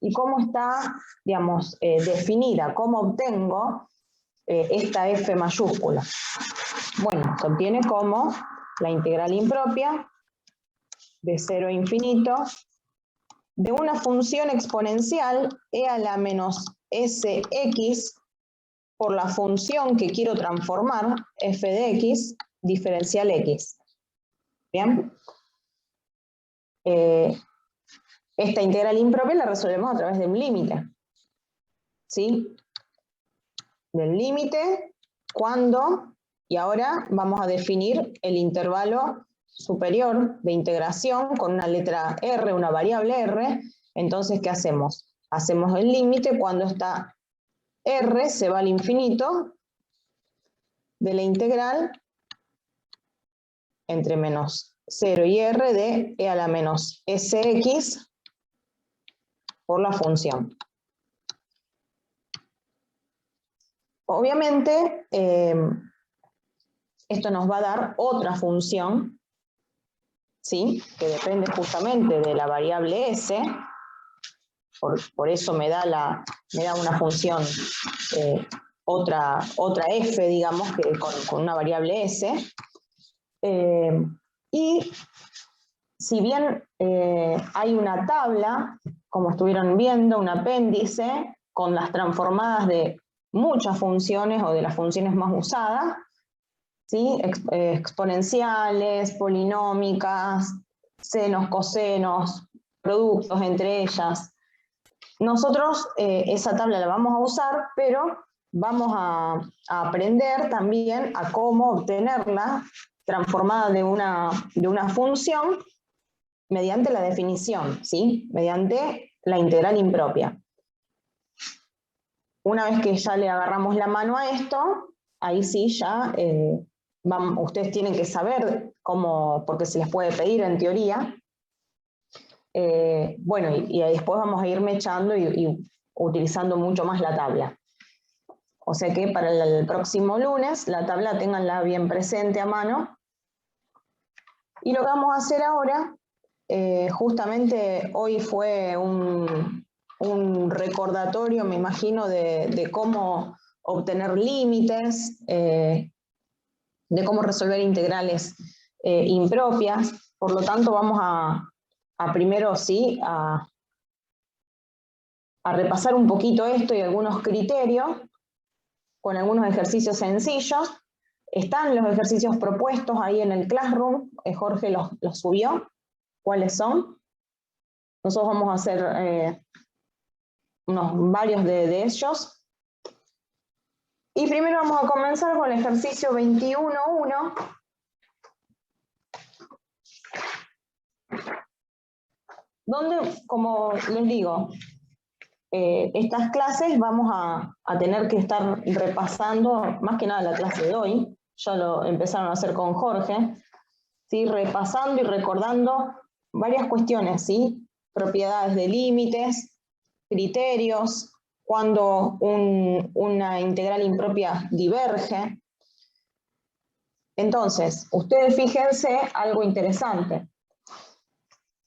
y cómo está, digamos, definida, cómo obtengo esta f mayúscula. Bueno, se obtiene como la integral impropia de 0 a infinito de una función exponencial e a la menos sx por la función que quiero transformar, f de x, diferencial x. ¿Bien? Esta integral impropia la resolvemos a través de un límite. ¿Sí? Del límite, cuando, y ahora vamos a definir el intervalo superior de integración con una letra R, una variable R. Entonces, ¿qué hacemos? Hacemos el límite cuando esta R se va al infinito de la integral entre menos 0 y R de e a la menos sx por la función. Obviamente, esto nos va a dar otra función, ¿sí? Que depende justamente de la variable s, por eso me da una función, otra f, digamos, que con una variable s. Y si bien hay una tabla, como estuvieron viendo, un apéndice, con las transformadas de muchas funciones o de las funciones más usadas, ¿sí? Exponenciales, polinómicas, senos, cosenos, productos entre ellas. Nosotros esa tabla la vamos a usar, pero vamos a aprender también a cómo obtenerla transformada de una función mediante la definición, ¿sí? Mediante la integral impropia. Una vez que ya le agarramos la mano a esto, ahí sí ya ustedes tienen que saber cómo, porque se les puede pedir en teoría. Bueno, y después vamos a ir mechando y utilizando mucho más la tabla. O sea que para el próximo lunes la tabla ténganla bien presente a mano. Y lo que vamos a hacer ahora, justamente hoy fue un recordatorio, me imagino, de cómo obtener límites, de cómo resolver integrales impropias. Por lo tanto, vamos a primero sí, a repasar un poquito esto y algunos criterios, con algunos ejercicios sencillos. Están los ejercicios propuestos ahí en el Classroom, Jorge los subió. ¿Cuáles son? Nosotros vamos a hacer varios de ellos. Y primero vamos a comenzar con el ejercicio 21.1. Donde, como les digo, estas clases vamos a tener que estar repasando, más que nada la clase de hoy, ya lo empezaron a hacer con Jorge, ¿sí? Repasando y recordando varias cuestiones, ¿sí? Propiedades de límites, criterios, cuando una integral impropia diverge. Entonces, ustedes fíjense algo interesante.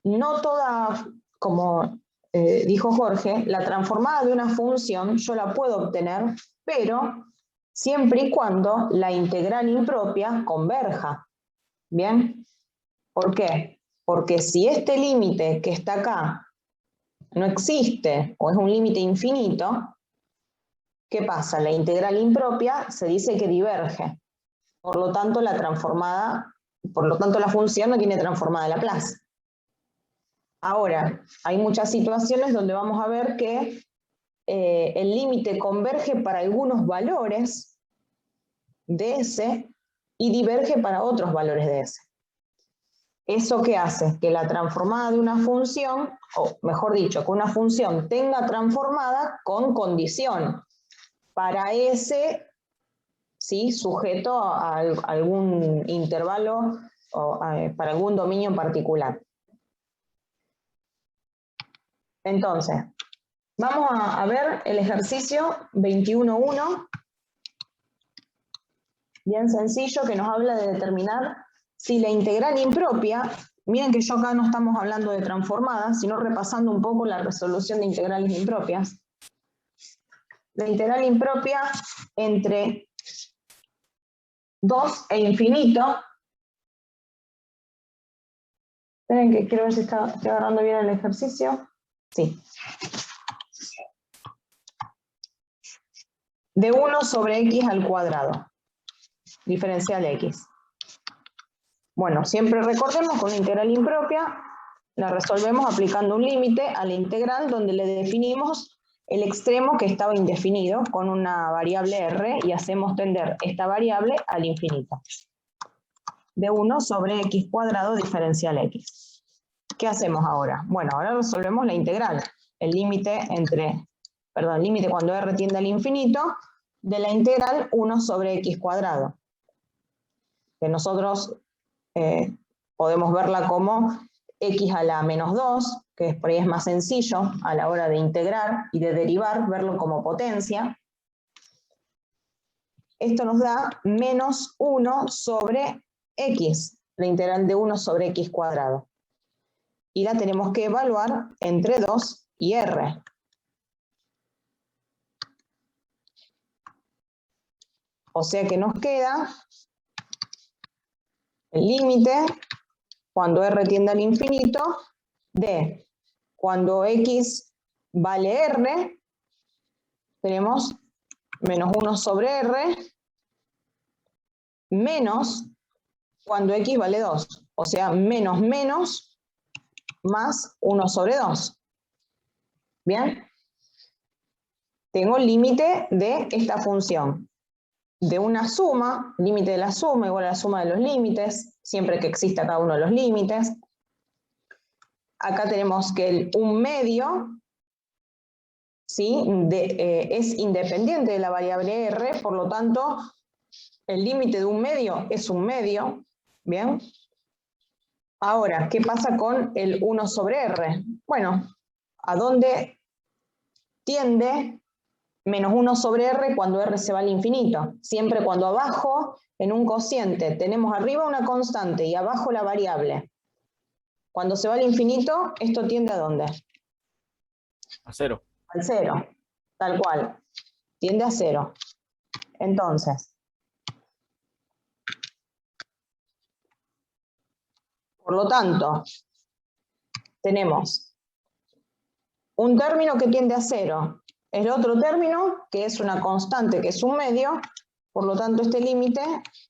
No toda, como dijo Jorge, la transformada de una función yo la puedo obtener, pero siempre y cuando la integral impropia converja. ¿Bien? ¿Por qué? Porque si este límite que está acá no existe o es un límite infinito, ¿qué pasa? La integral impropia se dice que diverge. Por lo tanto, la función no tiene transformada Laplace. Ahora, hay muchas situaciones donde vamos a ver que el límite converge para algunos valores de S y diverge para otros valores de S. ¿Eso qué hace? Que la transformada de una función, o mejor dicho, que una función tenga transformada con condición para S, ¿sí? Sujeto a algún intervalo o para algún dominio en particular. Entonces, vamos a ver el ejercicio 21.1, bien sencillo, que nos habla de determinar si la integral impropia miren que yo acá no estamos hablando de transformadas, sino repasando un poco la resolución de integrales impropias. La integral impropia entre 2 e infinito. Esperen que quiero ver si estoy agarrando bien el ejercicio. Sí. De 1 sobre x al cuadrado. Diferencial x. Bueno, siempre recordemos que una integral impropia la resolvemos aplicando un límite a la integral donde le definimos el extremo que estaba indefinido con una variable r y hacemos tender esta variable al infinito. De 1 sobre x cuadrado diferencial x. ¿Qué hacemos ahora? Bueno, ahora resolvemos la integral. El límite cuando r tiende al infinito de la integral 1 sobre x cuadrado. Que nosotros podemos verla como x a la menos 2, que por ahí es más sencillo a la hora de integrar y de derivar, verlo como potencia. Esto nos da menos 1 sobre x, la integral de 1 sobre x cuadrado. Y la tenemos que evaluar entre 2 y r. O sea que nos queda el límite cuando r tiende al infinito de cuando x vale r, tenemos menos 1 sobre r, menos cuando x vale 2, o sea, menos menos más 1 sobre 2. ¿Bien? Tengo el límite de esta función. De una suma, límite de la suma igual a la suma de los límites, siempre que exista cada uno de los límites. Acá tenemos que el 1/2, ¿sí? Es independiente de la variable r, por lo tanto, el límite de 1/2 es 1/2, ¿bien? Ahora, ¿qué pasa con el 1 sobre r? Bueno, ¿a dónde tiende menos 1 sobre r cuando r se va al infinito? Siempre cuando abajo, en un cociente, tenemos arriba una constante y abajo la variable. Cuando se va al infinito, ¿esto tiende a dónde? A 0. Al 0, tal cual. Tiende a 0. Entonces, por lo tanto, tenemos un término que tiende a 0. El otro término, que es una constante, que es 1/2, por lo tanto este límite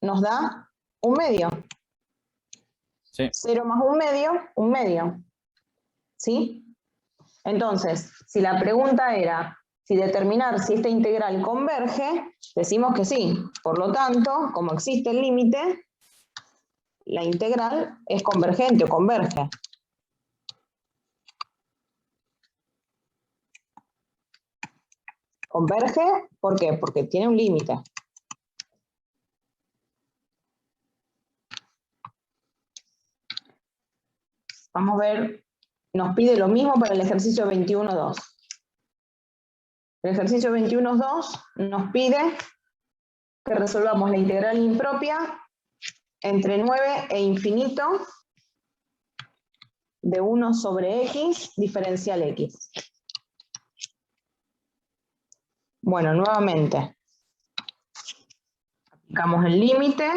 nos da 1/2. Sí. 0 más 1/2, 1/2. ¿Sí? Entonces, si la pregunta era si determinar si esta integral converge, decimos que sí. Por lo tanto, como existe el límite, la integral es convergente o converge. Converge, ¿por qué? Porque tiene un límite. Vamos a ver, nos pide lo mismo para el ejercicio 21.2. El ejercicio 21.2 nos pide que resolvamos la integral impropia entre 9 e infinito de 1 sobre x diferencial x. Bueno, nuevamente, aplicamos el límite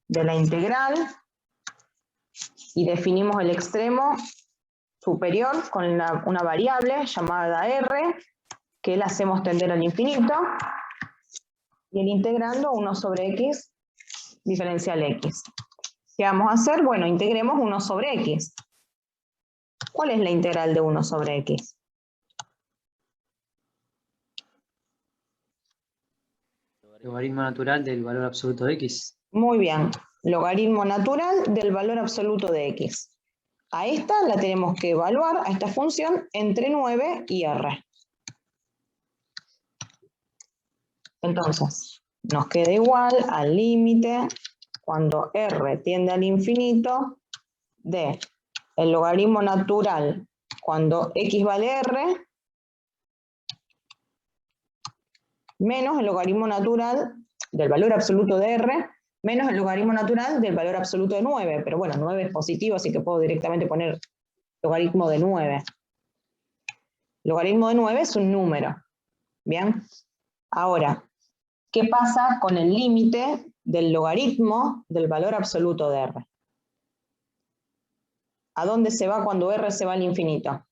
de la integral y definimos el extremo superior con una variable llamada r, que la hacemos tender al infinito, y el integrando 1 sobre x diferencial x. ¿Qué vamos a hacer? Bueno, integremos 1 sobre x. ¿Cuál es la integral de 1 sobre x? Logaritmo natural del valor absoluto de x. Muy bien, logaritmo natural del valor absoluto de x. A esta la tenemos que evaluar, a esta función, entre 9 y r. Entonces, nos queda igual al límite cuando r tiende al infinito de el logaritmo natural cuando x vale r menos el logaritmo natural del valor absoluto de r menos el logaritmo natural del valor absoluto de 9. Pero bueno, 9 es positivo, así que puedo directamente poner logaritmo de 9. Logaritmo de 9 es un número. ¿Bien? Ahora, ¿qué pasa con el límite del logaritmo del valor absoluto de R? ¿A dónde se va cuando R se va al infinito?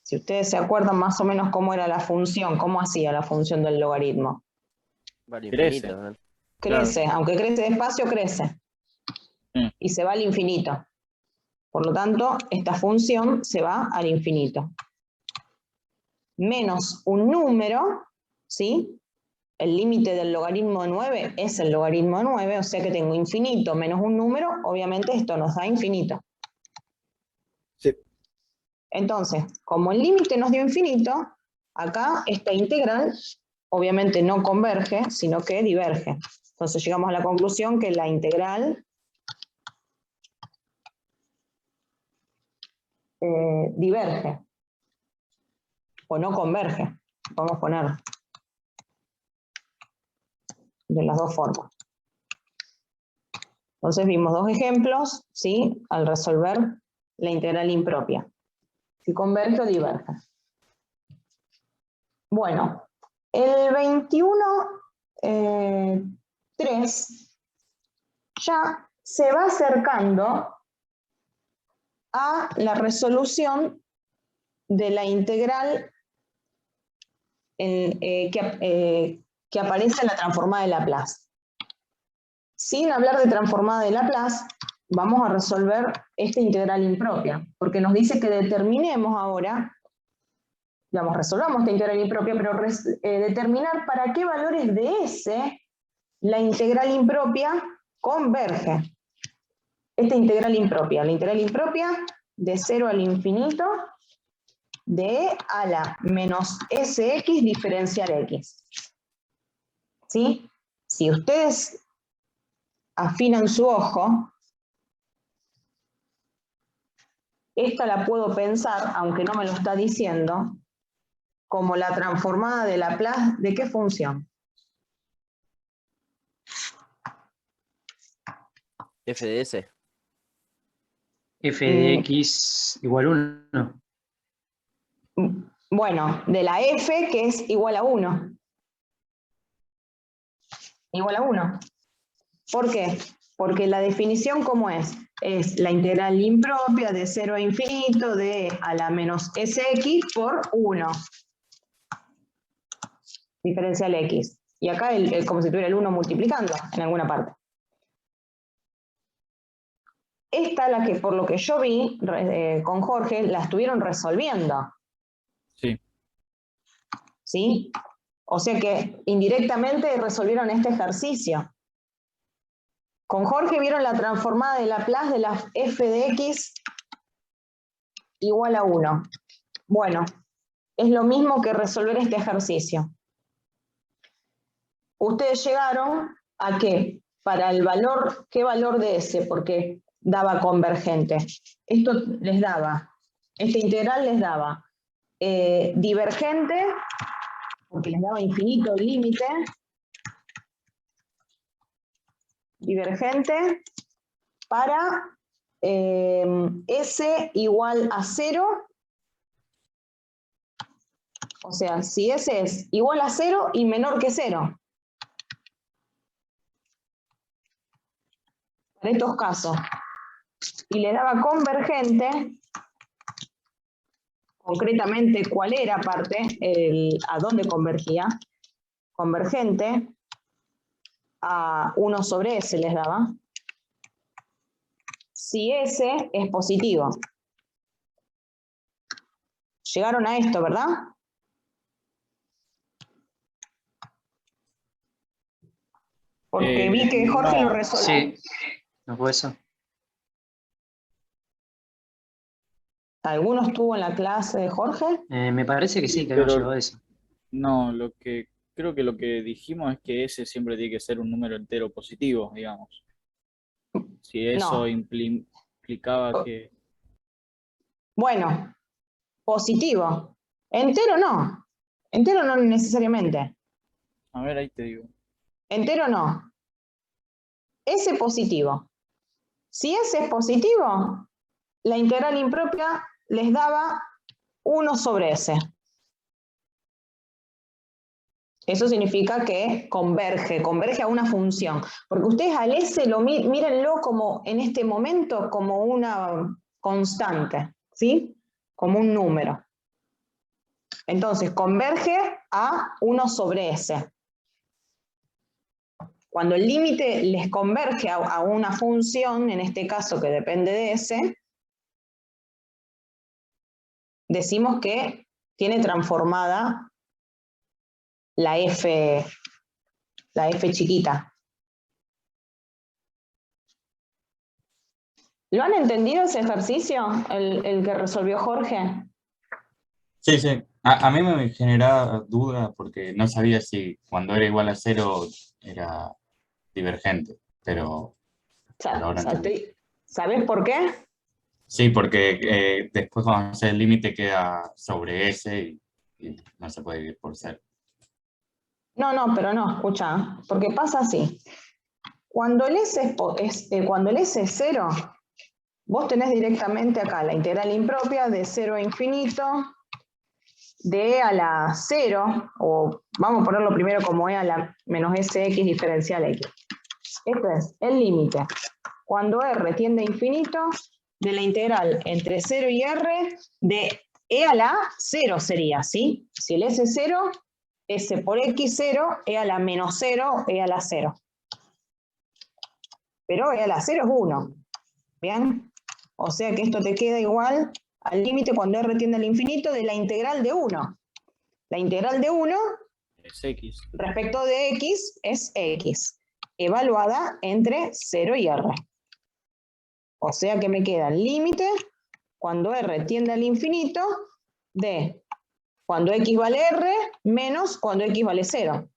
Si ustedes se acuerdan más o menos cómo era la función, cómo hacía la función del logaritmo. Vale, Crece. infinito, ¿no? Crece, aunque crece despacio, crece. Y se va al infinito. Por lo tanto, esta función se va al infinito. Menos un número, ¿sí? El límite del logaritmo de 9 es el logaritmo de 9, o sea que tengo infinito menos un número, obviamente esto nos da infinito. Sí. Entonces, como el límite nos dio infinito, acá esta integral obviamente no converge, sino que diverge. Entonces llegamos a la conclusión que la integral diverge, o no converge, podemos poner de las dos formas. Entonces vimos dos ejemplos, ¿sí? Al resolver la integral impropia. Si converge o diverge. Bueno, el 21.3 ya se va acercando a la resolución de la integral que aparece en la transformada de Laplace. Sin hablar de transformada de Laplace, vamos a resolver esta integral impropia, porque nos dice que determinemos ahora, digamos, resolvamos esta integral impropia, pero determinar para qué valores de S la integral impropia converge. Esta integral impropia, la integral impropia de 0 al infinito de e a la menos sx diferencial x. ¿Sí? Si ustedes afinan su ojo, esta la puedo pensar, aunque no me lo está diciendo, como la transformada de Laplace, ¿de qué función? F de S. F de x igual 1. Bueno, de la f que es igual a 1. Igual a 1. ¿Por qué? Porque la definición, ¿cómo es? Es la integral impropia de 0 a infinito de a la menos sx por 1. Diferencial x. Y acá como si tuviera el 1 multiplicando en alguna parte. Esta, la que por lo que yo vi con Jorge, la estuvieron resolviendo. Sí. ¿Sí? O sea que indirectamente resolvieron este ejercicio. Con Jorge vieron la transformada de Laplace de la f de x igual a 1. Bueno, es lo mismo que resolver este ejercicio. Ustedes llegaron a que para el valor, ¿qué valor de S? Porque daba convergente. Esto les daba, esta integral les daba divergente, porque les daba infinito el límite, divergente para S igual a 0, o sea, si S es igual a 0 y menor que 0. Para estos casos. Y le daba convergente, concretamente, ¿cuál era aparte? ¿A dónde convergía? Convergente a 1 sobre S les daba. Si S es positivo. Llegaron a esto, ¿verdad? Porque vi que Jorge lo resolvió. Sí, ¿no fue eso? ¿Alguno estuvo en la clase de Jorge? Me parece que sí, que habíamos Pero llegado a eso. no, creo que lo que dijimos es que S siempre tiene que ser un número entero positivo, digamos. Si eso No. implicaba que... Bueno, positivo. Entero no. Entero no necesariamente. A ver, ahí te digo. Entero no. S positivo. Si S es positivo, la integral impropia les daba 1 sobre S. Eso significa que converge a una función. Porque ustedes al S mírenlo como en este momento como una constante, ¿sí? Como un número. Entonces, converge a 1 sobre S. Cuando el límite les converge a una función, en este caso que depende de S, decimos que tiene transformada la F chiquita. ¿Lo han entendido ese ejercicio, el que resolvió Jorge? Sí, sí. A mí me generaba duda porque no sabía si cuando era igual a 0 era divergente, pero ahora entendí. ¿Sabés por qué? Sí, porque después cuando hace el límite queda sobre S y no se puede dividir por 0. No, pero no, escucha, porque pasa así. Cuando el S es 0, vos tenés directamente acá la integral impropia de 0 a infinito, de e a la 0, o vamos a ponerlo primero como e a la menos sx diferencial x. Esto es el límite. Cuando r tiende a infinito, de la integral entre 0 y r, de e a la 0 sería, ¿sí? Si el s es 0, s por x 0, e a la menos 0, e a la 0. Pero e a la 0 es 1, ¿bien? O sea que esto te queda igual al límite cuando r tiende al infinito de la integral de 1. La integral de 1 Es X. respecto de x es x, evaluada entre 0 y r. O sea que me queda el límite cuando r tiende al infinito de cuando x vale r menos cuando x vale 0.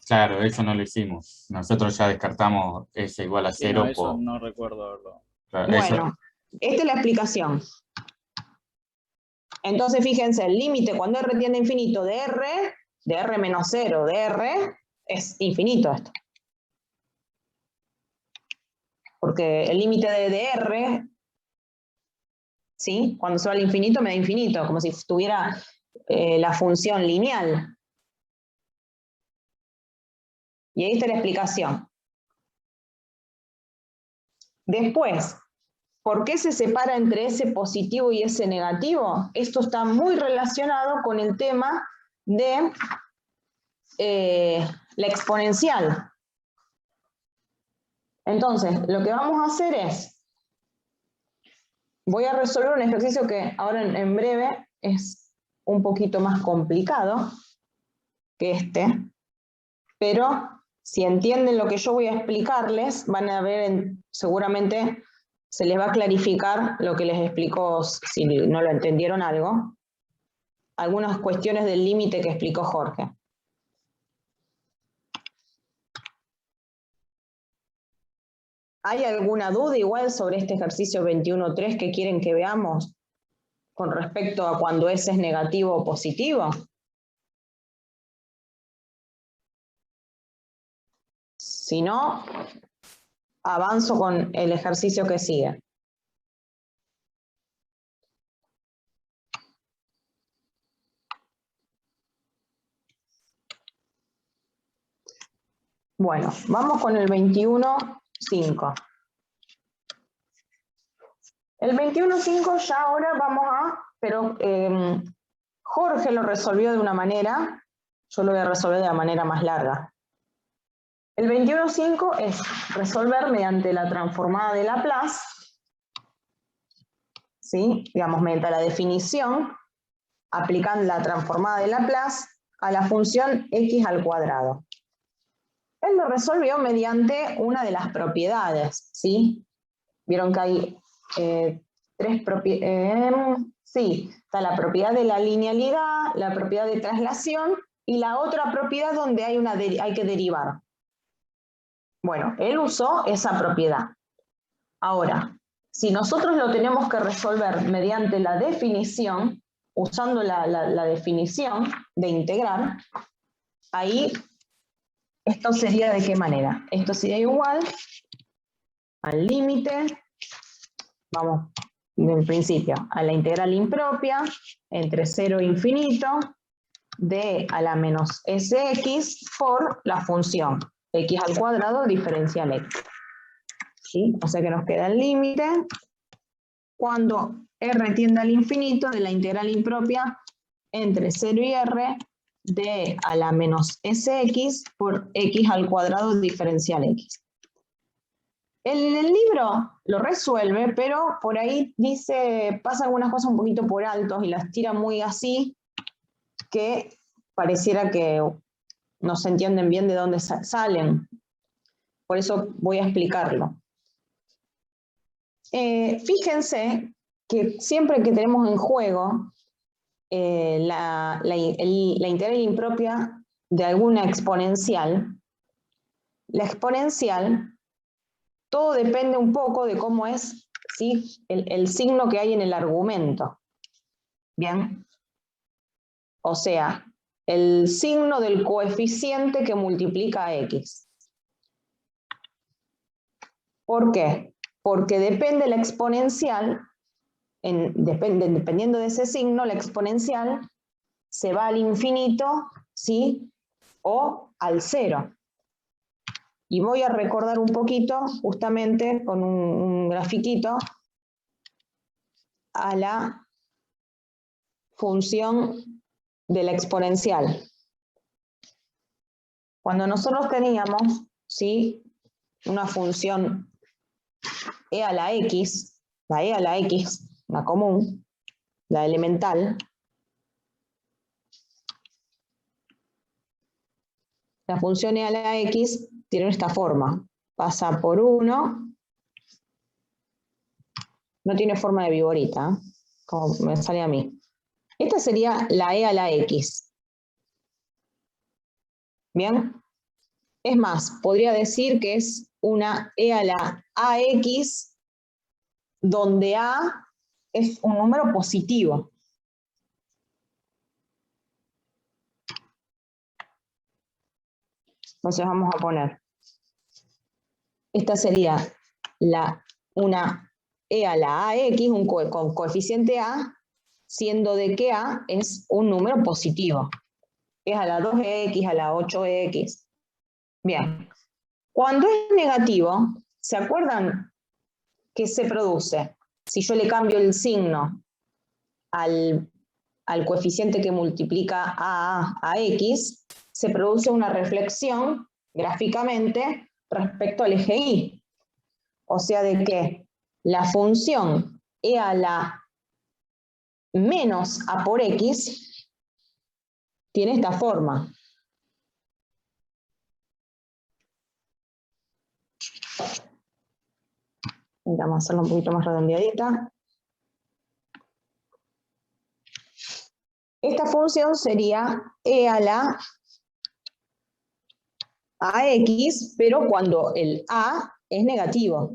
Claro, eso no lo hicimos. Nosotros ya descartamos S igual a Sí, 0 no, eso por... no recuerdo verlo. Claro, Bueno, esta es la explicación. Entonces fíjense, el límite cuando r tiende a infinito de r menos 0, de r, es infinito esto. Porque el límite de r, ¿sí? Cuando se va al infinito me da infinito, como si tuviera la función lineal. Y ahí está la explicación. Después, ¿por qué se separa entre S positivo y S negativo? Esto está muy relacionado con el tema de la exponencial. Entonces, lo que vamos a hacer es, voy a resolver un ejercicio que ahora en breve es un poquito más complicado que este, pero si entienden lo que yo voy a explicarles, van a ver, seguramente se les va a clarificar lo que les explicó, si no lo entendieron algo, algunas cuestiones del límite que explicó Jorge. ¿Hay alguna duda igual sobre este ejercicio 21.3 que quieren que veamos con respecto a cuando S es negativo o positivo? Si no, avanzo con el ejercicio que sigue. Bueno, vamos con el 21.5. El 21.5 ya ahora vamos pero Jorge lo resolvió de una manera, yo lo voy a resolver de la manera más larga. El 21.5 es resolver mediante la transformada de Laplace, ¿sí? Digamos, mediante la definición, aplicando la transformada de Laplace a la función x al cuadrado. Él lo resolvió mediante una de las propiedades, ¿sí? Vieron que hay tres propiedades, sí, está la propiedad de la linealidad, la propiedad de traslación y la otra propiedad donde hay que derivar. Bueno, él usó esa propiedad. Ahora, si nosotros lo tenemos que resolver mediante la definición, usando la definición de integrar, ahí esto sería ¿de qué manera? Esto sería igual al límite, vamos, del principio, a la integral impropia entre 0 e infinito de a la menos sx por la función x al cuadrado diferencial x. ¿Sí? O sea que nos queda el límite cuando r tiende al infinito de la integral impropia entre 0 y r de a la menos sx por x al cuadrado diferencial x. El libro lo resuelve, pero por ahí dice, pasa algunas cosas un poquito por altos y las tira muy así, que pareciera que no se entienden bien de dónde salen. Por eso voy a explicarlo. Fíjense que siempre que tenemos en juego la integral impropia de alguna exponencial, la exponencial, todo depende un poco de cómo es, ¿sí?, el signo que hay en el argumento. ¿Bien? O sea, el signo del coeficiente que multiplica a x. ¿Por qué? Porque depende la exponencial, dependiendo de ese signo, la exponencial se va al infinito, ¿sí?, o al 0. Y voy a recordar un poquito, justamente con un grafiquito, a la función de la exponencial. Cuando nosotros teníamos, ¿sí?, una función e a la x, la común, la elemental, la función e a la x tiene esta forma, pasa por 1, no tiene forma de viborita, como me sale a mí. Esta sería la e a la x. ¿Bien? Es más, podría decir que es una e a la ax, donde a es un número positivo. Entonces vamos a poner, esta sería una e a la ax, con coeficiente a, siendo de que a es un número positivo. Es a la 2x, a la 8x. Bien. Cuando es negativo, ¿se acuerdan qué se produce? Si yo le cambio el signo al coeficiente que multiplica a x, se produce una reflexión gráficamente respecto al eje y. O sea, de que la función e a la menos a por x tiene esta forma. Vamos a hacerlo un poquito más redondeadita. Esta función sería e a la ax, pero cuando el a es negativo.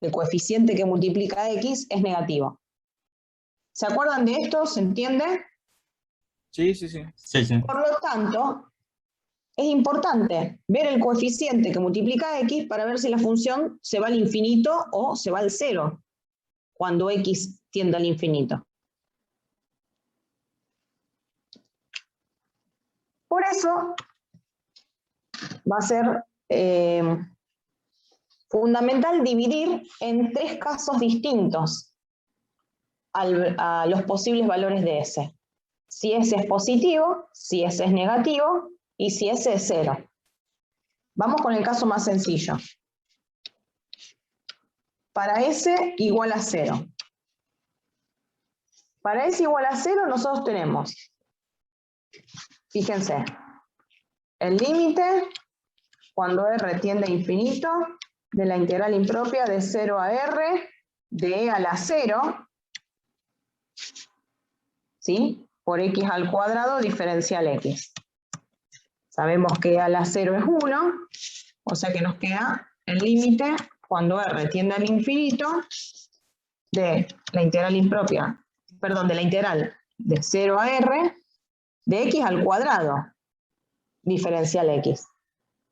El coeficiente que multiplica a x es negativo. ¿Se acuerdan de esto? ¿Se entiende? Sí. Por lo tanto, es importante ver el coeficiente que multiplica a x para ver si la función se va al infinito o se va al 0 cuando x tiende al infinito. Por eso va a ser fundamental dividir en 3 casos distintos a los posibles valores de S. Si S es positivo, si S es negativo y si S es 0. Vamos con el caso más sencillo. Para S igual a 0. Para S igual a 0 nosotros tenemos, fíjense, el límite cuando R tiende a infinito de la integral impropia de 0 a R de e a la 0, ¿sí?, por x al cuadrado diferencial x. Sabemos que e a la 0 es 1, o sea que nos queda el límite cuando R tiende al infinito de la integral impropia, perdón, de la integral de 0 a r, de x al cuadrado, diferencial x.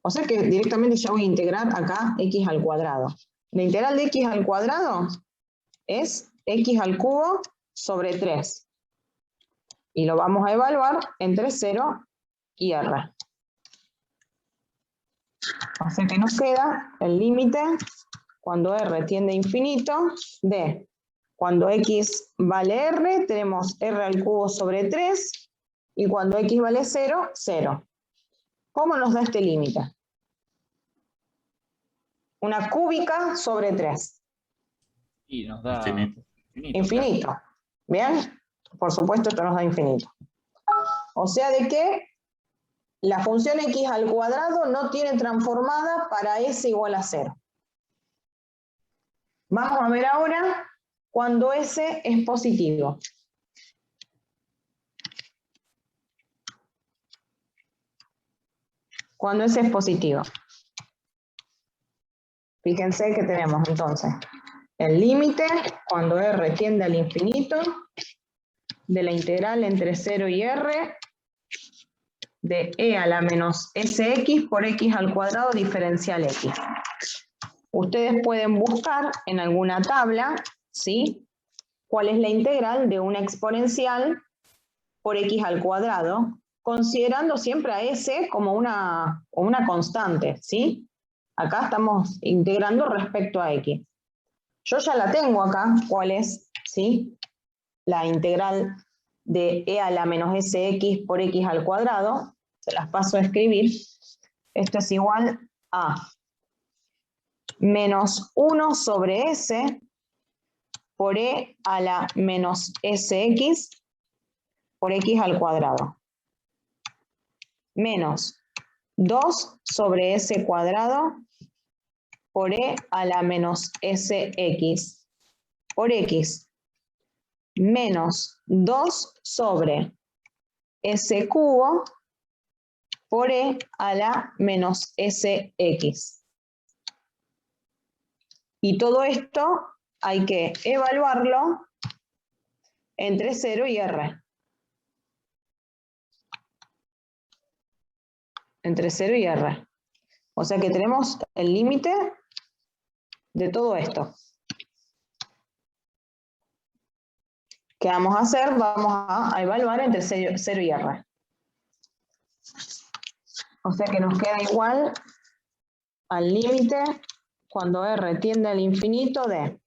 O sea que directamente ya voy a integrar acá x al cuadrado. La integral de x al cuadrado es x al cubo sobre 3. Y lo vamos a evaluar entre 0 y r. O sea que nos queda el límite cuando r tiende a infinito de cuando x vale r, tenemos r al cubo sobre 3, y cuando x vale 0, 0. ¿Cómo nos da este límite? Una cúbica sobre 3. Y nos da Infinito. Infinito. Claro. ¿Bien? Por supuesto, esto nos da infinito. O sea de que la función x al cuadrado no tiene transformada para s igual a 0. Vamos a ver ahora cuando s es positivo. Cuando s es positivo. Fíjense que tenemos entonces el límite cuando r tiende al infinito de la integral entre 0 y r de e a la menos sx por x al cuadrado diferencial x. Ustedes pueden buscar en alguna tabla, ¿sí?, cuál es la integral de una exponencial por x al cuadrado, considerando siempre a s como una constante, ¿sí? Acá estamos integrando respecto a x. Yo ya la tengo acá, cuál es, ¿sí?, la integral de e a la menos sx por x al cuadrado. Se las paso a escribir. Esto es igual a menos 1 sobre s por e a la menos sx por x al cuadrado. Menos 2 sobre s cuadrado por e a la menos sx por x. Menos 2 sobre s cubo por e a la menos sx. Y todo esto hay que evaluarlo entre 0 y r. Entre 0 y r. O sea que tenemos el límite de todo esto. ¿Qué vamos a hacer? Vamos a evaluar entre 0 y r. O sea que nos queda igual al límite cuando r tiende al infinito de,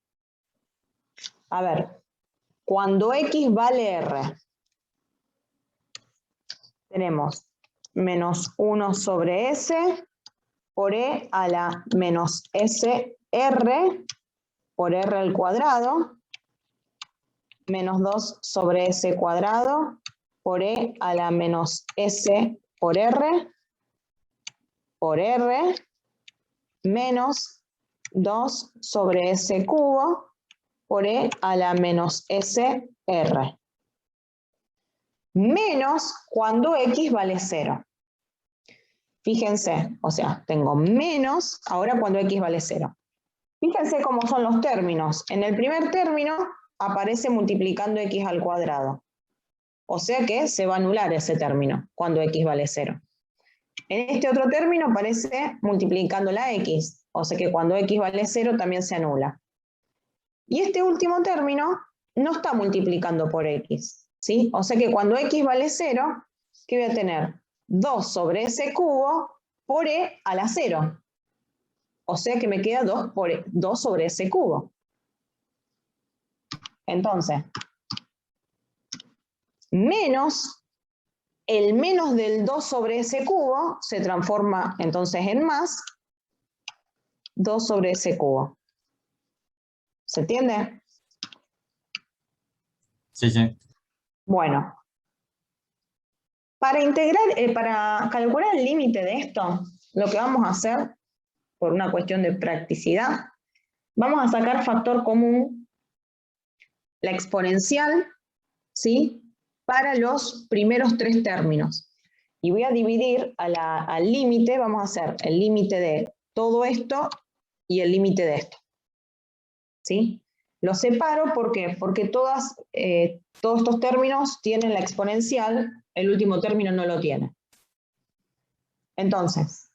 a ver, cuando x vale r, tenemos menos 1 sobre s por e a la menos sr por r al cuadrado, menos 2 sobre s cuadrado por e a la menos s por r, menos 2 sobre s cubo por e a la menos sr. Menos cuando x vale 0. Fíjense, o sea, tengo menos ahora cuando x vale 0. Fíjense cómo son los términos. En el primer término aparece multiplicando x al cuadrado. O sea que se va a anular ese término cuando x vale 0. En este otro término aparece multiplicando la x. O sea que cuando x vale 0 también se anula. Y este último término no está multiplicando por x, ¿sí? O sea que cuando x vale 0, ¿qué voy a tener? 2 sobre s cubo por e a la 0. O sea que me queda 2 sobre s cubo. Entonces, menos, el menos del 2 sobre s cubo se transforma entonces en más 2 sobre s cubo. ¿Se entiende? Sí, sí. Bueno. Para calcular el límite de esto, lo que vamos a hacer, por una cuestión de practicidad, vamos a sacar factor común, la exponencial, ¿sí?, para los primeros 3 términos. Y voy a dividir al límite, vamos a hacer el límite de todo esto y el límite de esto, ¿sí? Lo separo, ¿por qué? Porque todos estos términos tienen la exponencial, el último término no lo tiene. Entonces,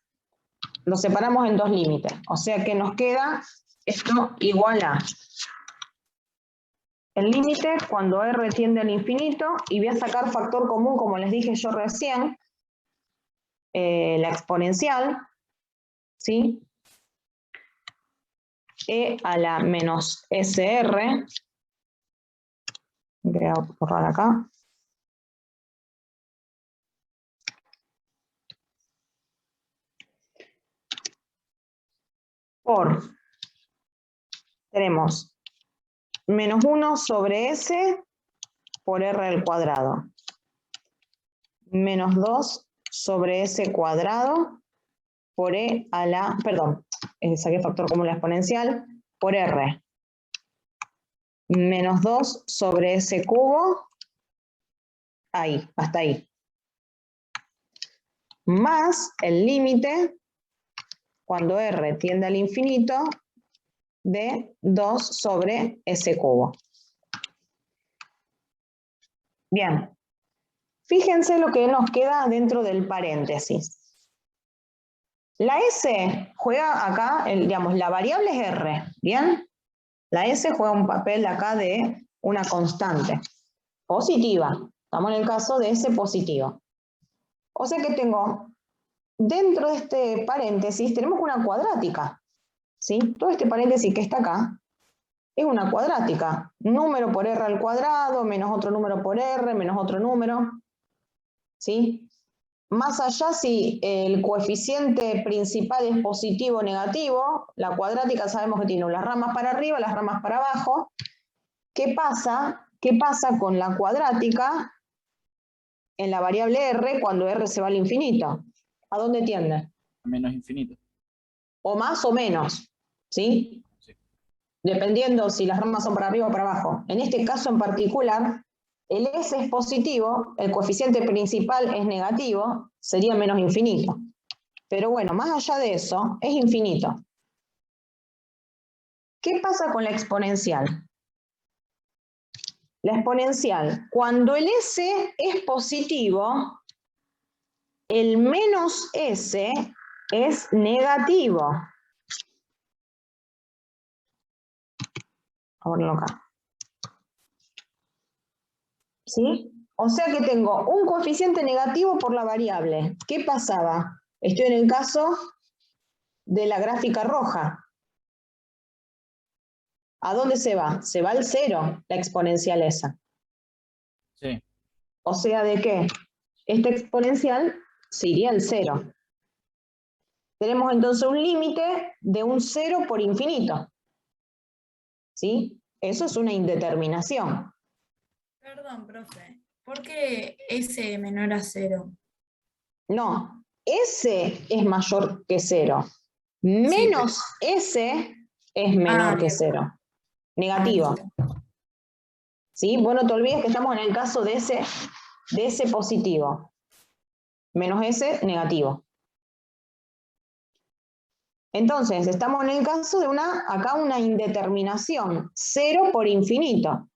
lo separamos en dos límites, o sea que nos queda esto igual a el límite cuando r tiende al infinito, y voy a sacar factor común, como les dije yo recién, la exponencial, ¿sí? E a la menos SR, voy a borrar acá, por, tenemos menos 1 sobre S por R al cuadrado, menos 2 sobre S cuadrado por E a la, perdón, saqué factor común la exponencial, por R, menos 2 sobre S cubo, ahí, hasta ahí, más el límite, cuando R tiende al infinito, de 2 sobre S cubo. Bien, fíjense lo que nos queda dentro del paréntesis. La S juega acá, digamos, la variable es R, ¿bien? La S juega un papel acá de una constante positiva. Estamos en el caso de S positiva. O sea que tengo, dentro de este paréntesis, tenemos una cuadrática, ¿sí? Todo este paréntesis que está acá es una cuadrática. Número por R al cuadrado, menos otro número por R, menos otro número, ¿sí? Más allá, si el coeficiente principal es positivo o negativo, la cuadrática sabemos que tiene las ramas para arriba, las ramas para abajo. ¿Qué pasa? ¿Qué pasa con la cuadrática en la variable R cuando R se va al infinito? ¿A dónde tiende? Menos infinito. O más o menos, ¿sí? Sí. Dependiendo si las ramas son para arriba o para abajo. En este caso en particular, el S es positivo, el coeficiente principal es negativo, sería menos infinito. Pero bueno, más allá de eso, es infinito. ¿Qué pasa con la exponencial? La exponencial, cuando el S es positivo, el menos S es negativo. Vamos a ponerlo acá. ¿Sí? O sea que tengo un coeficiente negativo por la variable. ¿Qué pasaba? Estoy en el caso de la gráfica roja. ¿A dónde se va? Se va al cero, la exponencial esa. Sí. O sea, ¿de qué? Esta exponencial se iría al cero. Tenemos entonces un límite de un cero por infinito. ¿Sí? Eso es una indeterminación. Perdón, profe. ¿Por qué S menor a 0? No, S es mayor que 0. Menos S es menor que 0. Negativo. ¿Sí? Vos no te olvides que estamos en el caso de S positivo. Menos S negativo. Entonces, estamos en el caso de acá una indeterminación. 0 por infinito.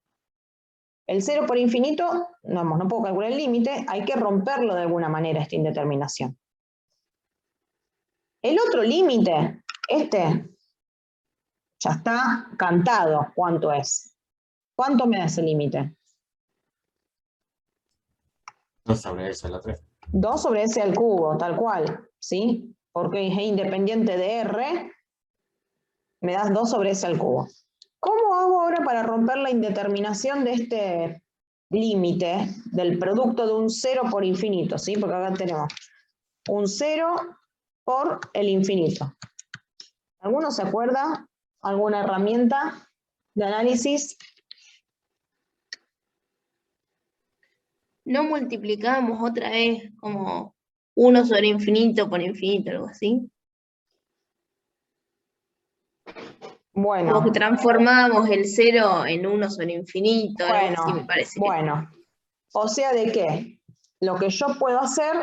El 0 por infinito, no puedo calcular el límite, hay que romperlo de alguna manera, esta indeterminación. El otro límite, este, ya está cantado cuánto es. ¿Cuánto me da ese límite? 2 sobre S a la 3. 2 sobre S al cubo, tal cual, ¿sí? Porque es independiente de R, me das 2 sobre S al cubo. ¿Cómo hago ahora para romper la indeterminación de este límite del producto de un 0 por infinito? ¿Sí? Porque acá tenemos un 0 por el infinito. ¿Alguno se acuerda? ¿Alguna herramienta de análisis? ¿No multiplicábamos otra vez como 1 sobre infinito por infinito, algo así? Bueno. Como que transformábamos el 0 en 1 sobre infinito, algo así me parece. Bueno. O sea, ¿de qué? Lo que yo puedo hacer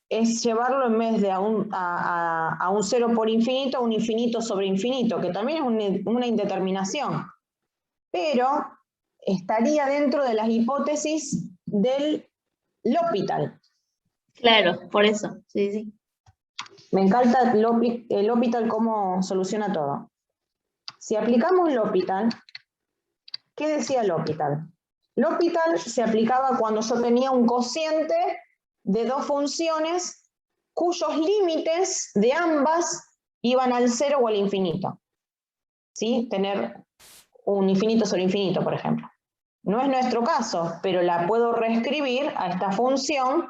es llevarlo en vez de a un 0 por infinito, a un infinito sobre infinito, que también es una indeterminación. pero estaría dentro de las hipótesis del L'Hopital. Claro, por eso, sí, sí. Me encanta el L'Hopital cómo soluciona todo. Si aplicamos L'Hopital, ¿qué decía L'Hopital? L'Hopital se aplicaba cuando yo tenía un cociente de dos funciones cuyos límites de ambas iban al 0 o al infinito. ¿Sí? Tener un infinito sobre infinito, por ejemplo. No es nuestro caso, pero la puedo reescribir a esta función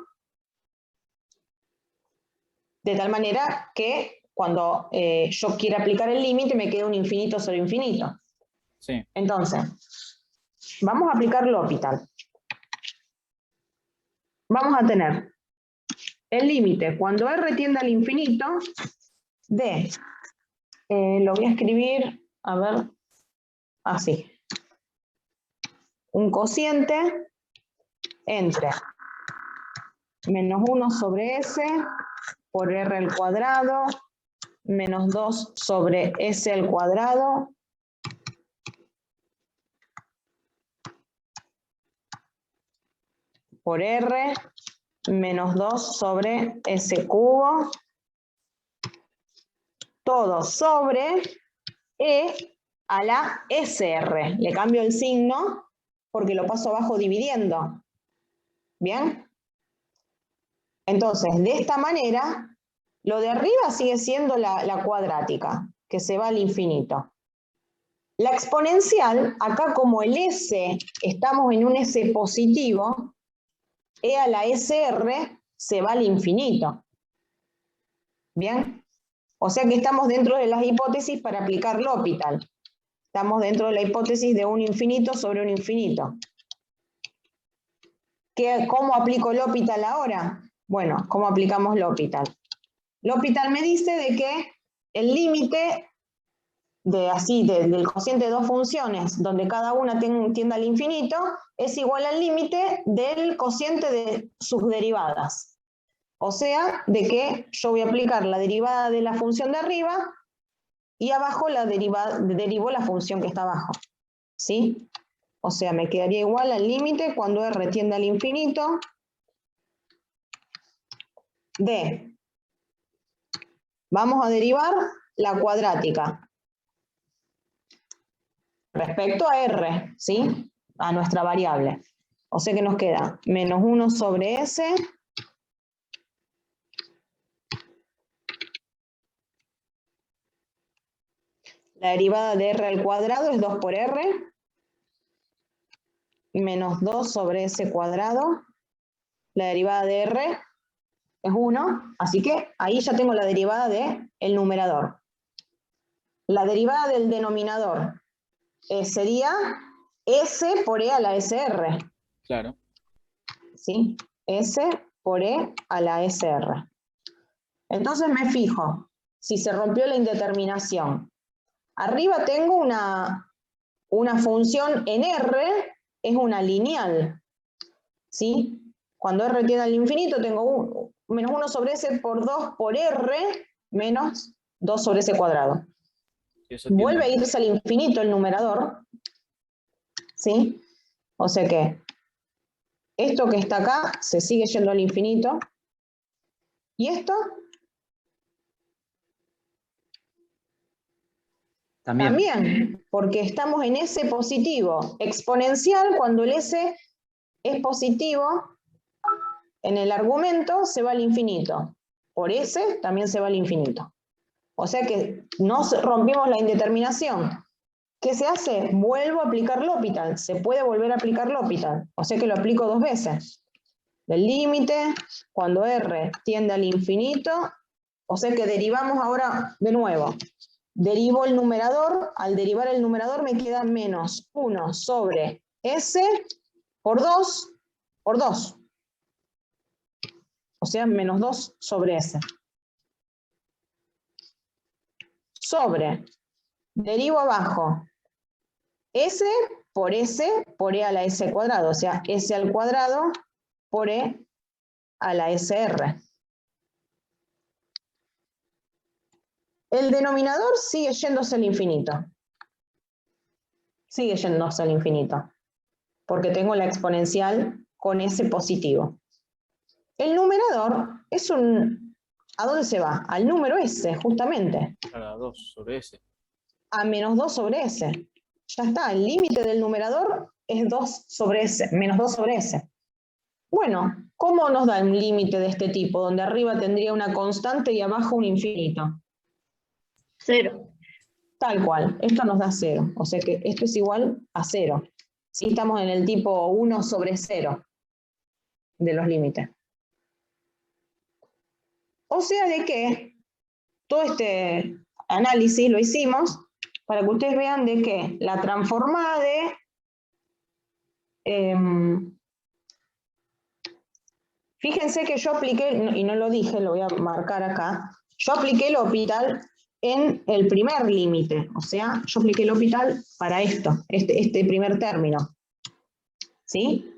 de tal manera que cuando yo quiera aplicar el límite me quede un infinito sobre infinito. Sí. Entonces, vamos a aplicar L'Hopital. Vamos a tener el límite cuando r tiende al infinito de, lo voy a escribir, a ver, así. Un cociente entre menos 1 sobre s por r al cuadrado, menos 2 sobre s al cuadrado, por r, menos 2 sobre s cubo, todo sobre e a la sr. Le cambio el signo porque lo paso abajo dividiendo. ¿Bien? Entonces, de esta manera, lo de arriba sigue siendo la cuadrática, que se va al infinito. La exponencial, acá como el s, estamos en un s positivo, e a la sr se va al infinito. ¿Bien? O sea que estamos dentro de las hipótesis para aplicar L'Hopital. Estamos dentro de la hipótesis de un infinito sobre un infinito. ¿Cómo aplico L'Hopital ahora? Bueno, ¿cómo aplicamos L'Hopital? L'Hopital me dice de que el límite del cociente de dos funciones, donde cada una tiende al infinito, es igual al límite del cociente de sus derivadas. O sea, de que yo voy a aplicar la derivada de la función de arriba y abajo derivo la función que está abajo. ¿Sí? O sea, me quedaría igual al límite cuando r tiende al infinito de, vamos a derivar la cuadrática respecto a r, ¿sí? A nuestra variable. O sea que nos queda menos 1 sobre s la derivada de r al cuadrado es 2 por r menos 2 sobre s cuadrado. La derivada de r es 1, así que ahí ya tengo la derivada del numerador. La derivada del denominador sería s por e a la sr. Claro. ¿Sí? S por e a la sr. Entonces me fijo, si se rompió la indeterminación. Arriba tengo una función en r, es una lineal. ¿Sí? Cuando r tiende al infinito tengo menos 1 sobre s por 2 por r menos 2 sobre s cuadrado. Vuelve a irse al infinito el numerador. ¿Sí? O sea que esto que está acá se sigue yendo al infinito. ¿Y esto? También, porque estamos en S positivo. Exponencial, cuando el S es positivo, en el argumento se va al infinito. Por S también se va al infinito. O sea que no rompimos la indeterminación. ¿Qué se hace? Vuelvo a aplicar L'Hopital. Se puede volver a aplicar L'Hopital. O sea que lo aplico 2 veces. Del límite, cuando r tiende al infinito, o sea que derivamos ahora de nuevo. Derivo el numerador, al derivar el numerador me queda menos 1 sobre s por 2 por 2. O sea, menos 2 sobre s. Sobre, derivo abajo, s por e a la s cuadrado, o sea, s al cuadrado por e a la sr. El denominador sigue yéndose al infinito. Sigue yéndose al infinito, porque tengo la exponencial con ese positivo. El numerador es un... ¿A dónde se va? Al número S, justamente. Para 2 sobre S. A menos 2 sobre S. Ya está, el límite del numerador es 2 sobre S, menos 2 sobre S. Bueno, ¿cómo nos da un límite de este tipo, donde arriba tendría una constante y abajo un infinito? 0. Tal cual, esto nos da 0, o sea que esto es igual a 0. ¿Sí? Estamos en el tipo 1 sobre 0 de los límites. O sea de que todo este análisis lo hicimos para que ustedes vean de que la transformada de... fíjense que yo apliqué, y no lo dije, lo voy a marcar acá, yo apliqué el L'Hopital en el primer límite, o sea, yo apliqué el L'Hopital para esto, este primer término, ¿sí?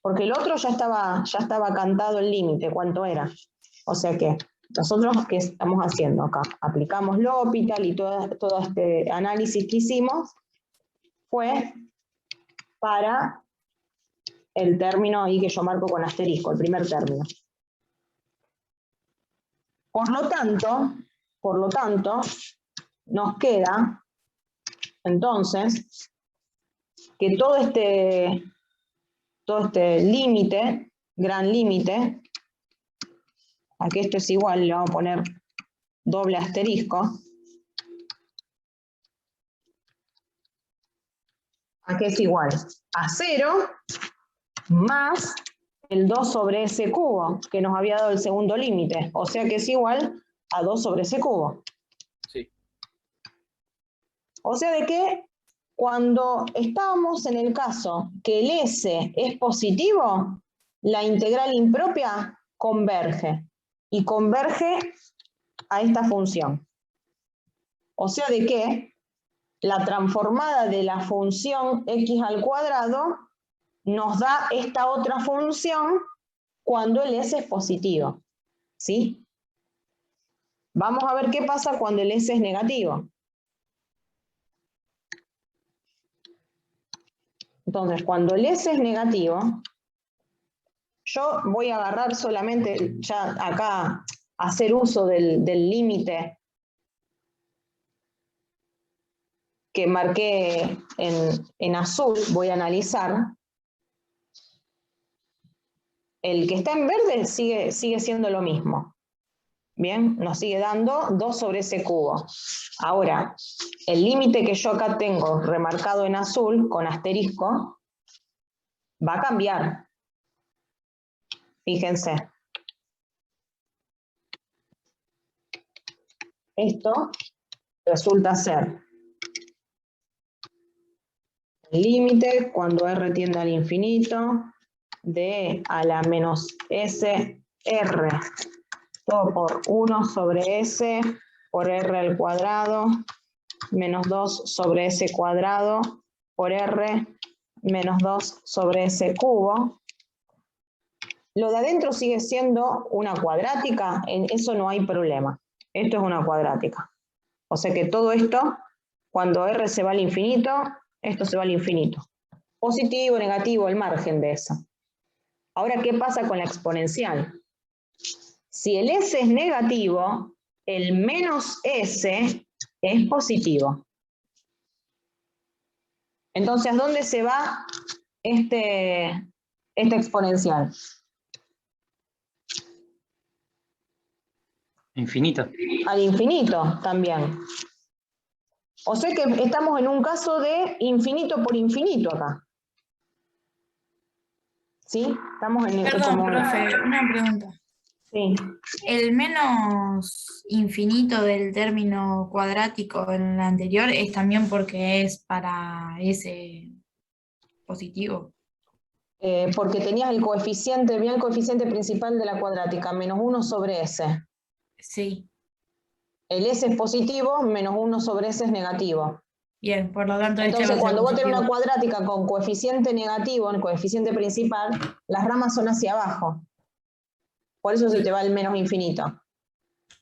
Porque el otro ya estaba cantado el límite, ¿cuánto era? O sea que nosotros, ¿qué estamos haciendo acá? Aplicamos L'Hopital y todo este análisis que hicimos fue para el término ahí que yo marco con asterisco, el primer término. Por lo tanto, nos queda, entonces, que todo este límite, gran límite, aquí esto es igual, le vamos a poner doble asterisco, aquí es igual a 0 más el 2 sobre S cubo, que nos había dado el segundo límite, o sea que es igual a 2 sobre S cubo. Sí. O sea de que cuando estábamos en el caso que el S es positivo, la integral impropia converge, y converge a esta función. O sea de que la transformada de la función x al cuadrado nos da esta otra función cuando el S es positivo, ¿sí? Vamos a ver qué pasa cuando el S es negativo. Entonces, cuando el S es negativo, yo voy a agarrar solamente, ya acá, hacer uso del límite que marqué en azul, voy a analizar. El que está en verde sigue siendo lo mismo. Bien, nos sigue dando 2 sobre S cubo. Ahora, el límite que yo acá tengo remarcado en azul, con asterisco, va a cambiar. Fíjense. Esto resulta ser el límite cuando R tiende al infinito de a la menos S R, todo por 1 sobre S por R al cuadrado, menos 2 sobre S cuadrado por R, menos 2 sobre S cubo. Lo de adentro sigue siendo una cuadrática, en eso no hay problema. Esto es una cuadrática. O sea que todo esto, cuando R se va al infinito, esto se va al infinito. Positivo, negativo, el margen de eso. Ahora, ¿qué pasa con la exponencial? Si el S es negativo, el menos S es positivo. Entonces, ¿dónde se va esta exponencial? Infinito. Al infinito también. O sea que estamos en un caso de infinito por infinito acá. ¿Sí? Estamos en Perdón, como... profe, una pregunta. Sí. El menos infinito del término cuadrático en el anterior es también porque es para ese positivo. Porque tenías el coeficiente, bien el coeficiente principal de la cuadrática, menos 1 sobre S. Sí, El S es positivo, menos 1 sobre S es negativo. bien, por lo tanto este va a Entonces, ser cuando vos tenés positivo. una cuadrática con coeficiente negativo, el coeficiente principal, las ramas son hacia abajo. Por eso se te va el menos infinito.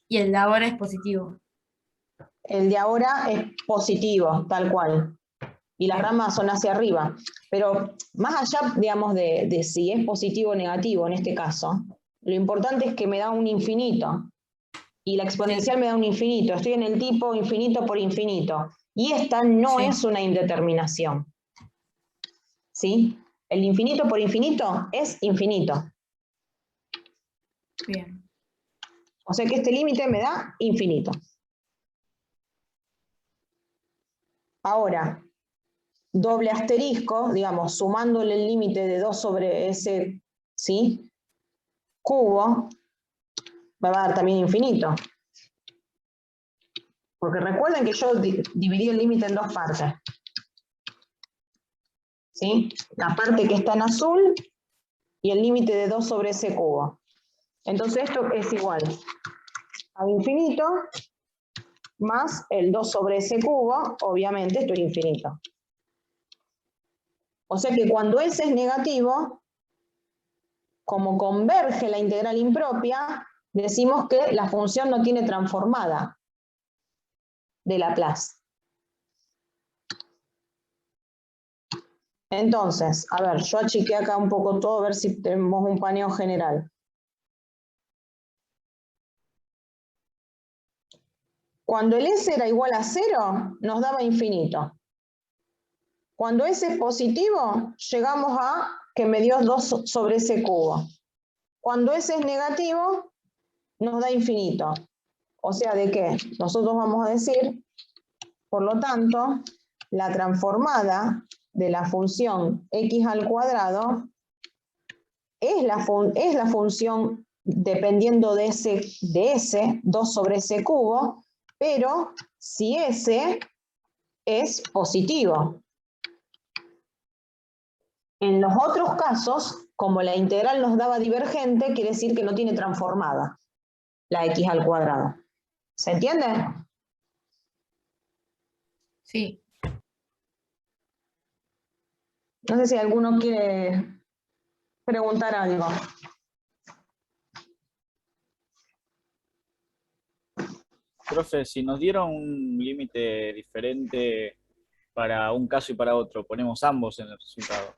Y el de ahora es positivo. El de ahora es positivo, tal cual. y las ramas son hacia arriba. Pero más allá, digamos, de si es positivo o negativo en este caso, lo importante es que me da un infinito. Y la exponencial me da un infinito. Estoy en el tipo infinito por infinito. Y esta no es una indeterminación. ¿Sí? El infinito por infinito es infinito. Bien. O sea que este límite me da infinito. Ahora, doble asterisco, digamos, sumándole el límite de 2 sobre ese, ¿sí?, cubo, me va a dar también infinito. Porque recuerden que yo dividí el límite en dos partes. ¿Sí? La parte que está en azul y el límite de 2 sobre ese cubo. Entonces esto es igual a infinito más el 2 sobre ese cubo, obviamente esto es infinito. O sea que cuando ese es negativo, como converge la integral impropia, decimos que la función no tiene transformada de Laplace. Entonces, a ver, yo achiqué acá un poco todo, a ver si tenemos un paneo general. Cuando el S era igual a 0, nos daba infinito. Cuando S es positivo, llegamos a que me dio 2 sobre ese cubo. Cuando S es negativo, nos da infinito. O sea, ¿de qué? Nosotros vamos a decir, por lo tanto, la transformada de la función x al cuadrado es la función dependiendo de S, 2 sobre ese cubo, pero si S es positivo. En los otros casos, como la integral nos daba divergente, quiere decir que no tiene transformada la x al cuadrado. ¿Se entiende? Sí. No sé si alguno quiere preguntar algo. Profe, si nos dieron un límite diferente para un caso y para otro, ponemos ambos en el resultado.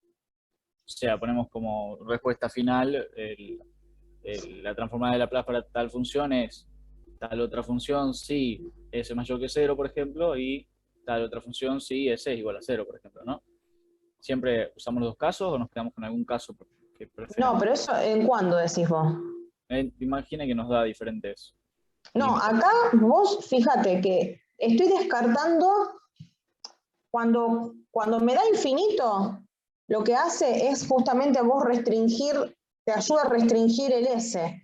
O sea, ponemos como respuesta final la transformada de Laplace para tal función es tal otra función si s es mayor que 0, por ejemplo, y tal otra función si s es igual a 0, por ejemplo, ¿no? ¿Siempre usamos los dos casos o nos quedamos con algún caso que preferamos? No, pero eso, ¿en cuándo decís vos? Imagina que nos da diferentes No, límites. acá vos fíjate que estoy descartando cuando me da infinito, lo que hace es justamente a vos restringir, te ayuda a restringir el S.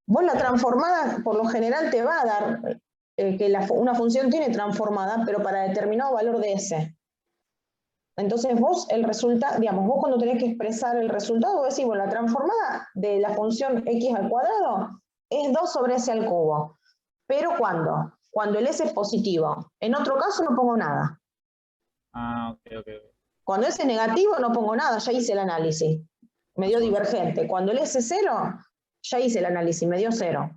Vos la transformada por lo general te va a dar que una función tiene transformada, pero para determinado valor de S. Entonces vos el resultado, digamos, vos cuando tenés que expresar el resultado, vos decís, bueno, la transformada de la función x al cuadrado es 2 sobre s al cubo. ¿Pero cuándo? Cuando el s es positivo. En otro caso no pongo nada. Ah, ok. Cuando s es negativo no pongo nada, ya hice el análisis. Me dio divergente. Cuando el s es 0, ya hice el análisis, me dio 0.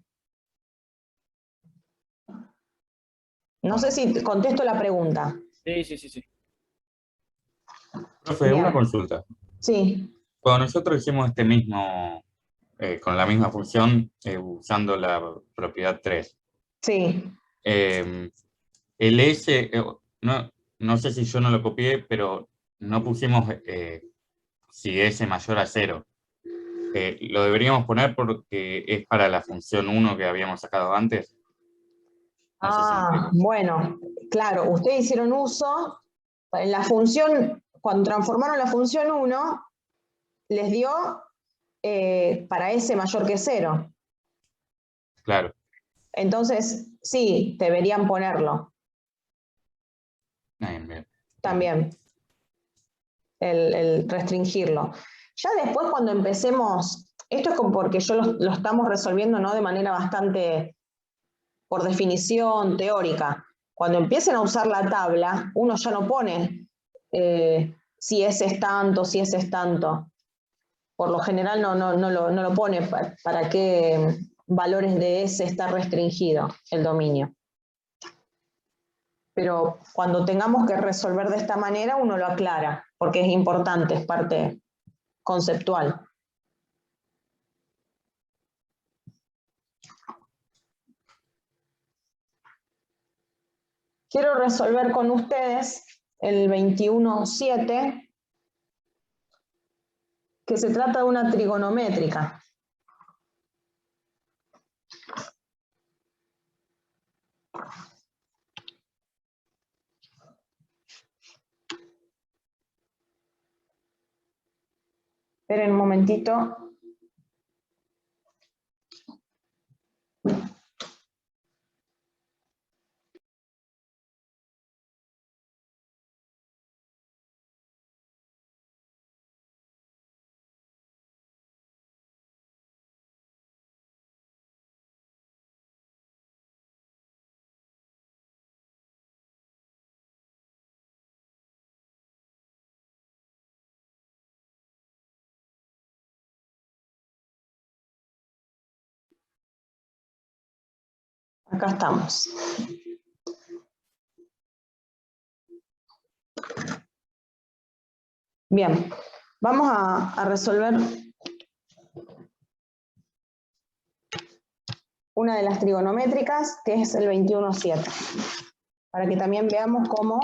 No sé si contesto la pregunta. Sí. Profe, Bien. una consulta. Sí. Cuando nosotros hicimos este mismo, con la misma función, usando la propiedad 3, Sí. el S, no sé si yo no lo copié, pero no pusimos si S mayor a 0. ¿Lo deberíamos poner porque es para la función 1 que habíamos sacado antes? No sé si me explico. Bueno, claro, ustedes hicieron uso, en la función, cuando transformaron la función 1, les dio para S mayor que 0. Claro. Entonces, sí, deberían ponerlo Bien. también, el restringirlo. Ya después cuando empecemos, esto es como porque yo lo estamos resolviendo, ¿no?, de manera bastante, por definición, teórica. Cuando empiecen a usar la tabla, uno ya no pone si ese es tanto, si ese es tanto. Por lo general no lo pone para qué valores de S está restringido el dominio. pero cuando tengamos que resolver de esta manera, uno lo aclara, porque es importante, es parte conceptual. Quiero resolver con ustedes el 21.7, que se trata de una trigonométrica. Esperen un momentito. Acá estamos. Bien, vamos a resolver una de las trigonométricas, que es el 21.7, para que también veamos cómo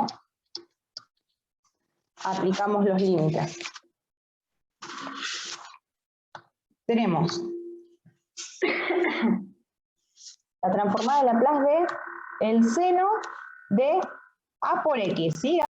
aplicamos los límites. Tenemos la transformada de Laplace de el seno de A por X, ¿sí?